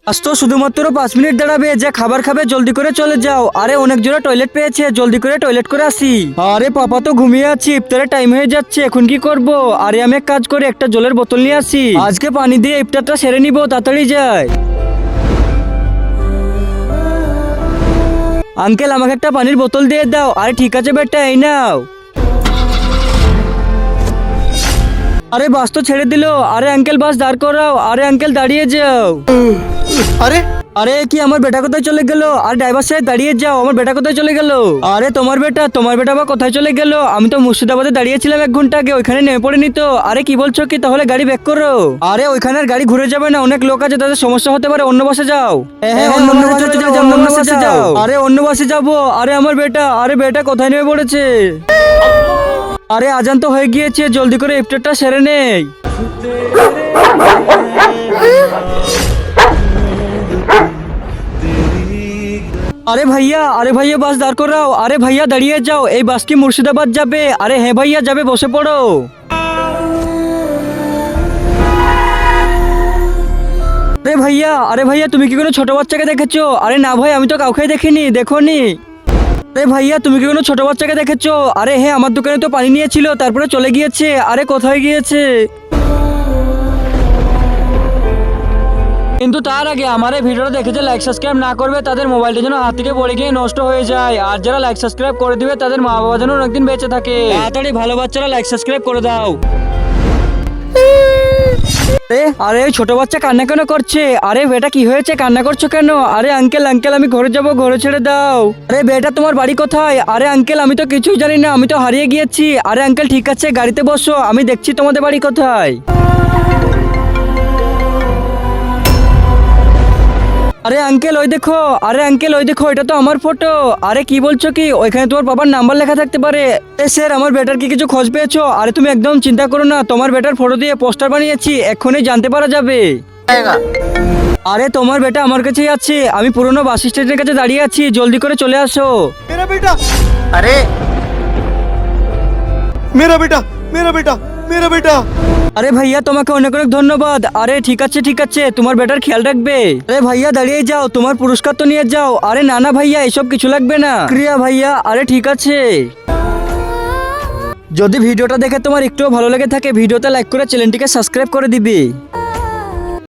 আজ তো শুধুমাত্র 5 মিনিট দাঁড়াবে, যে খাবার খাবে জলদি করে চলে যাও। আরে অনেক জোরে টয়লেট পেয়েছে, জলদি করে টয়লেট করে আসি। আরে পাপা তো ঘুমিয়ে আছি, ইফতারের টাইম হয়ে যাচ্ছে, এখন কি করব? আরে আমি এক কাজ করে একটা জলের বোতল নিয়ে আসি, আজকে পানি দিয়ে ইফতারটা সেরে নিব, তাড়াতাড়ি যাই। আঙ্কেল আমাকে একটা পানির বোতল দিয়ে দাও। আরে ঠিক আছে বেটা, এই নাও। আরে বাস তো ছেড়ে দিল। আরে আঙ্কেল বাস দাঁড় করাও। আরে আঙ্কেল দাঁড়িয়ে যাও। আরে আরে কি আমার বেটা কোথায় চলে গেল? আর ড্রাইভার সাহেব দাঁড়িয়ে যাও, আমার বেটা কোথায় চলে গেল? আরে তোমার বেটা আবার কোথায় চলে গেল? আমি তো মুর্শিদাবাদে দাঁড়িয়েছিলাম 1 ঘন্টা আগে, ওইখানে নেমে পড়েনি তো। আরে কি বলছো কি? তাহলে গাড়ি ব্যাক করো। আরে ওইখানের গাড়ি ঘুরে যাবে না, অনেক লোক আছে, তাদের সমস্যা হতে পারে, অন্য বাসে যাও। হ্যাঁ অন্য বাসে চলে যাও, অন্য বাসে যাও। আরে অন্য বাসে যাবো। আরে আমার বেটা, আরে বেটা কোথায় নেমে পড়েছে? আরে আজান তো হয়ে গিয়েছে, জলদি করে ইফতারটা সেরে নেই। আরে ভাইয়া বাস দাঁড় করাও। আরে ভাইয়া দাঁড়িয়ে যাও, এই বাস কি মুর্শিদাবাদ যাবে? আরে হ্যাঁ ভাইয়া যাবে, বসে পড়ো। আরে ভাইয়া তুমি কি কোনো ছোট বাচ্চাকে দেখেছো? আরে না ভাই, আমি তো কাউকে দেখিনি, দেখোনি? আরে ভাইয়া তুমি কি কোনো ছোট বাচ্চাকে দেখেছো? আরে হ্যাঁ, আমার দোকানে তো পানি নিয়েছিল, তারপরে চলে গিয়েছে। আরে কোথায় গিয়েছে? কিন্তু তার আগে আমার এই ভিডিওটা দেখে যে লাইক সাবস্ক্রাইব না করবে, তাদের মোবাইলটা যেন হাত থেকে পড়ে গিয়ে নষ্ট হয়ে যায়। আর যারা লাইক সাবস্ক্রাইব করে দিবে, তাদের মা বাবা যেন অনেকদিন বেঁচে থাকে। তাড়াতাড়ি ভালো বাচ্চারা লাইক সাবস্ক্রাইব করে দাও। আরে ছোট বাচ্চা কান্না কেন করছে? আরে বেটা কি হয়েছে, কান্না করছো কেন? আরে আঙ্কেল আমি ঘরে যাব, ঘরে ছেড়ে দাও। আরে বেটা তোমার বাড়ি কোথায়? আরে আঙ্কেল আমি তো কিছুই জানি না, আমি তো হারিয়ে গিয়েছি। আরে আঙ্কেল ঠিক আছে, গাড়িতে বসো, আমি দেখছি তোমাদের বাড়ি কোথায়। আরে আঙ্কেল ওই দেখো, এটা তো আমার ফটো। আরে কি বলছো কি? ওইখানে তোমার বাবার নাম্বার লেখা থাকতে পারে। স্যার আমার বেটার কি কিছু খোঁজ পেয়েছো? আরে তুমি একদম চিন্তা করো না, তোমার বেটার ফটো দিয়ে পোস্টার বানিয়েছি, এক্ষুনি জানতে পারা যাবে। আরে তোমার বেটা আমার কাছেই আছে, আমি পুরনো বাস স্ট্যান্ডের কাছে দাঁড়িয়ে আছি, জলদি করে চলে আসো। मेरा बेटा अरे मेरा बेटा मेरा बेटा मेरा बेटा আরে ভাইয়া তোমাকে অনেক অনেক ধন্যবাদ। আরে ঠিক আছে, তোমার বেটার খেয়াল রাখবে। আরে ভাইয়া দাঁড়িয়ে যাও, তোমার পুরস্কার তো নিয়ে যাও। আরে না ভাইয়া, এসব কিছু লাগবে না। ক্রিয়া ভাইয়া, আরে ঠিক আছে। যদি ভিডিওটা দেখে তোমার একটুও ভালো লেগে থাকে, ভিডিওতে লাইক করে চ্যানেলটিকে সাবস্ক্রাইব করে দিবি।